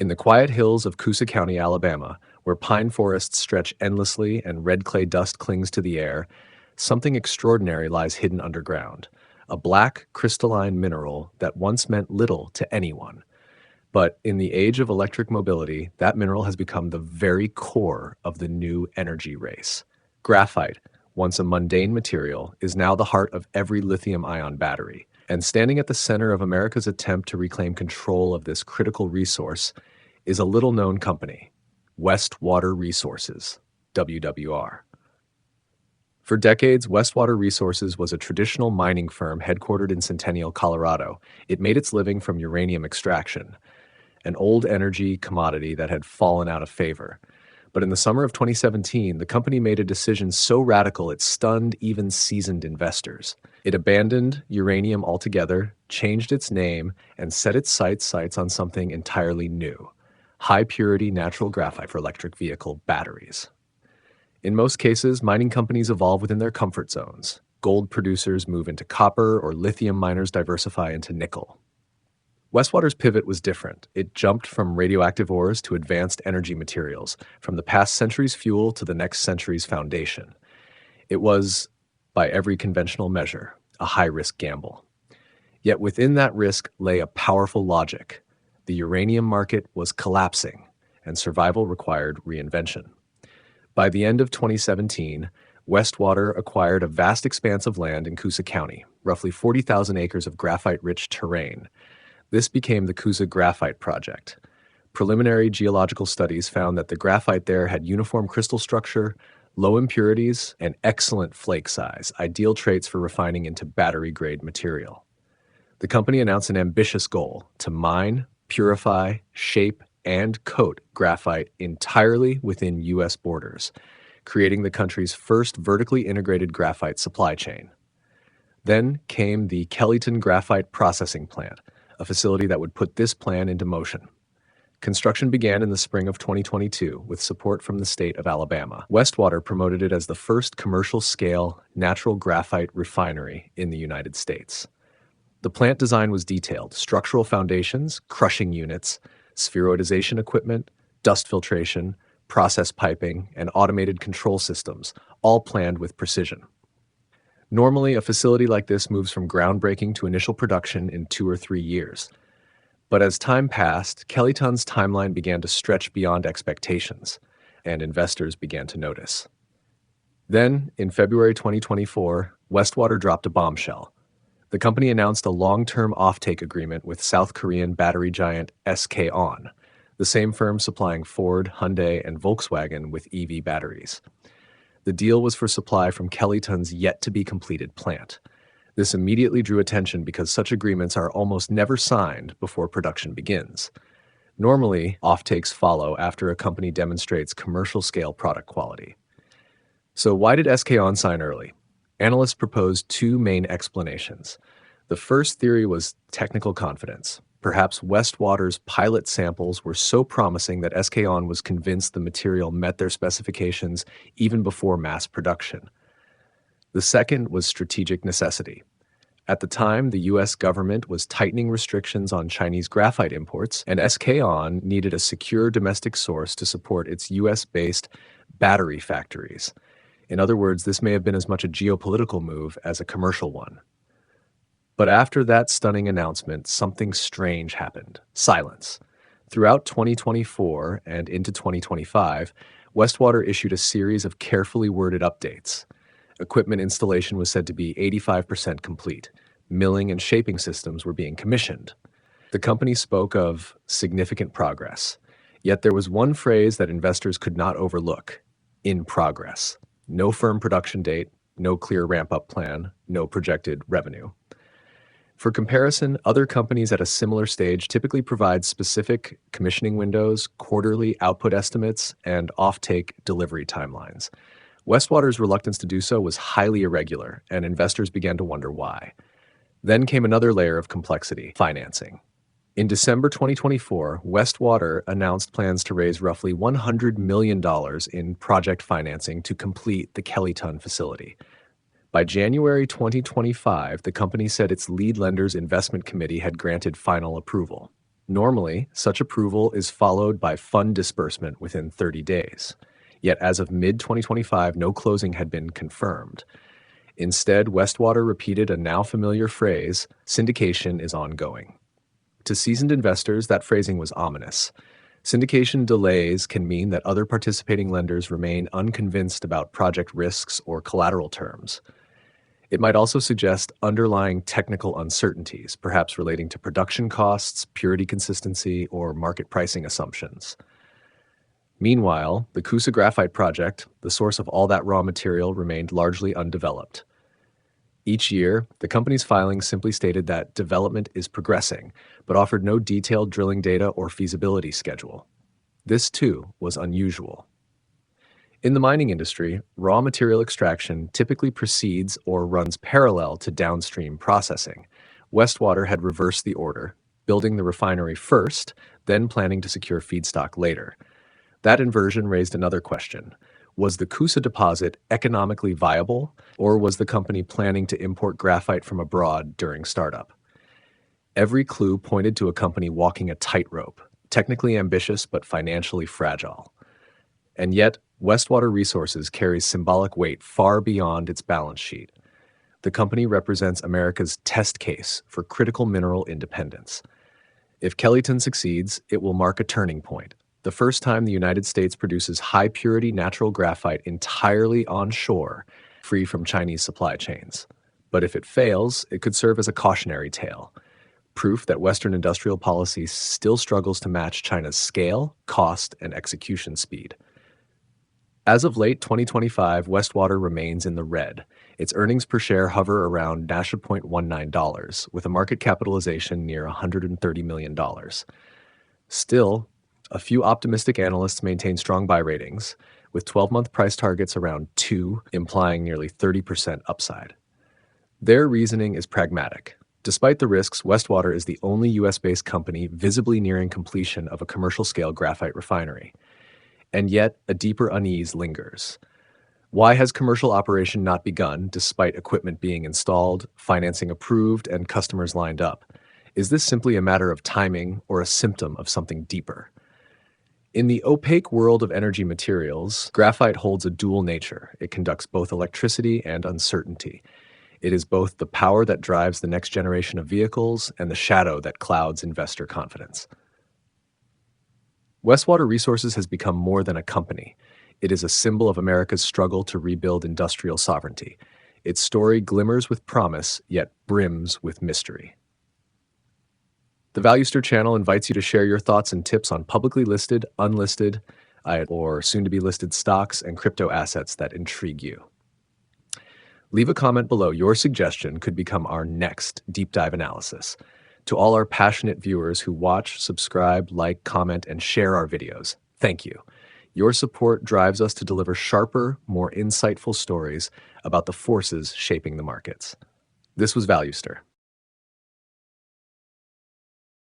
In the quiet hills of Coosa County, Alabama, where pine forests stretch endlessly and red clay dust clings to the air, something extraordinary lies hidden underground. A black, crystalline mineral that once meant little to anyone. But in the age of electric mobility, that mineral has become the very core of the new energy race. Graphite, once a mundane material, is now the heart of every lithium-ion battery. And standing at the center of America's attempt to reclaim control of this critical resource is a little-known company, Westwater Resources, WWR. For decades, Westwater Resources was a traditional mining firm headquartered in Centennial, Colorado. It made its living from uranium extraction, an old energy commodity that had fallen out of favor. But in the summer of 2017, the company made a decision so radical it stunned even seasoned investors. It abandoned uranium altogether, changed its name, and set its sights on something entirely new: high-purity natural graphite for electric vehicle batteries. In most cases, mining companies evolve within their comfort zones. Gold producers move into copper, or lithium miners diversify into nickel. Westwater's pivot was different. It jumped from radioactive ores to advanced energy materials, from the past century's fuel to the next century's foundation. It was, by every conventional measure, a high-risk gamble. Yet within that risk lay a powerful logic. The uranium market was collapsing, and survival required reinvention. By the end of 2017, Westwater acquired a vast expanse of land in Coosa County, roughly 40,000 acres of graphite-rich terrain. This became the Coosa Graphite Project. Preliminary geological studies found that the graphite there had uniform crystal structure, low impurities, and excellent flake size, ideal traits for refining into battery-grade material. The company announced an ambitious goal: to mine, purify, shape, and coat graphite entirely within U.S. borders, creating the country's first vertically integrated graphite supply chain. Then came the Kellyton Graphite Processing Plant, a facility that would put this plan into motion. Construction began in the spring of 2022 with support from the state of Alabama. Westwater promoted it as the first commercial-scale natural graphite refinery in the United States. The plant design was detailed: structural foundations, crushing units, spheroidization equipment, dust filtration, process piping, and automated control systems, all planned with precision. Normally, a facility like this moves from groundbreaking to initial production in 2 or 3 years. But as time passed, Kellyton's timeline began to stretch beyond expectations, and investors began to notice. Then, in February 2024, Westwater dropped a bombshell. The company announced a long-term offtake agreement with South Korean battery giant SK On, the same firm supplying Ford, Hyundai, and Volkswagen with EV batteries. The deal was for supply from Kellyton's yet-to-be-completed plant. This immediately drew attention because such agreements are almost never signed before production begins. Normally, offtakes follow after a company demonstrates commercial-scale product quality. So why did SK On sign early? Analysts proposed 2 main explanations. The first theory was technical confidence. Perhaps Westwater's pilot samples were so promising that SK On was convinced the material met their specifications even before mass production. The second was strategic necessity. At the time, the U.S. government was tightening restrictions on Chinese graphite imports, and SK On needed a secure domestic source to support its U.S.-based battery factories. In other words, this may have been as much a geopolitical move as a commercial one. But after that stunning announcement, something strange happened: silence. Throughout 2024 and into 2025, Westwater issued a series of carefully worded updates. Equipment installation was said to be 85% complete. Milling and shaping systems were being commissioned. The company spoke of significant progress. Yet there was one phrase that investors could not overlook: in progress. No firm production date, no clear ramp-up plan, no projected revenue. For comparison, other companies at a similar stage typically provide specific commissioning windows, quarterly output estimates, and offtake delivery timelines. Westwater's reluctance to do so was highly irregular, and investors began to wonder why. Then came another layer of complexity: financing. In December 2024, Westwater announced plans to raise roughly $100 million in project financing to complete the Kellyton facility. By January 2025, the company said its lead lender's investment committee had granted final approval. Normally, such approval is followed by fund disbursement within 30 days. Yet as of mid-2025, no closing had been confirmed. Instead, Westwater repeated a now familiar phrase, syndication is ongoing. To seasoned investors, that phrasing was ominous. Syndication delays can mean that other participating lenders remain unconvinced about project risks or collateral terms. It might also suggest underlying technical uncertainties, perhaps relating to production costs, purity consistency, or market pricing assumptions. Meanwhile, the Coosa Graphite project, the source of all that raw material, remained largely undeveloped. Each year, the company's filings simply stated that development is progressing, but offered no detailed drilling data or feasibility schedule. This, too, was unusual. In the mining industry, raw material extraction typically precedes or runs parallel to downstream processing. Westwater had reversed the order, building the refinery first, then planning to secure feedstock later. That inversion raised another question. Was the Coosa deposit economically viable, or was the company planning to import graphite from abroad during startup? Every clue pointed to a company walking a tightrope, technically ambitious but financially fragile. And yet, Westwater Resources carries symbolic weight far beyond its balance sheet. The company represents America's test case for critical mineral independence. If Kellyton succeeds, it will mark a turning point, the first time the United States produces high-purity natural graphite entirely onshore, free from Chinese supply chains. But if it fails, it could serve as a cautionary tale, proof that Western industrial policy still struggles to match China's scale, cost, and execution speed. As of late 2025, Westwater remains in the red. Its earnings per share hover around $0.19, with a market capitalization near $130 million. Still, a few optimistic analysts maintain strong buy ratings, with 12-month price targets around 2, implying nearly 30% upside. Their reasoning is pragmatic. Despite the risks, Westwater is the only US-based company visibly nearing completion of a commercial-scale graphite refinery. And yet, a deeper unease lingers. Why has commercial operation not begun, despite equipment being installed, financing approved, and customers lined up? Is this simply a matter of timing or a symptom of something deeper? In the opaque world of energy materials, graphite holds a dual nature. It conducts both electricity and uncertainty. It is both the power that drives the next generation of vehicles and the shadow that clouds investor confidence. Westwater Resources has become more than a company. It is a symbol of America's struggle to rebuild industrial sovereignty. Its story glimmers with promise, yet brims with mystery. The ValueStir channel invites you to share your thoughts and tips on publicly listed, unlisted, or soon-to-be listed stocks and crypto assets that intrigue you. Leave a comment below. Your suggestion could become our next deep dive analysis. To all our passionate viewers who watch, subscribe, like, comment, and share our videos, thank you. Your support drives us to deliver sharper, more insightful stories about the forces shaping the markets. This was ValueStir.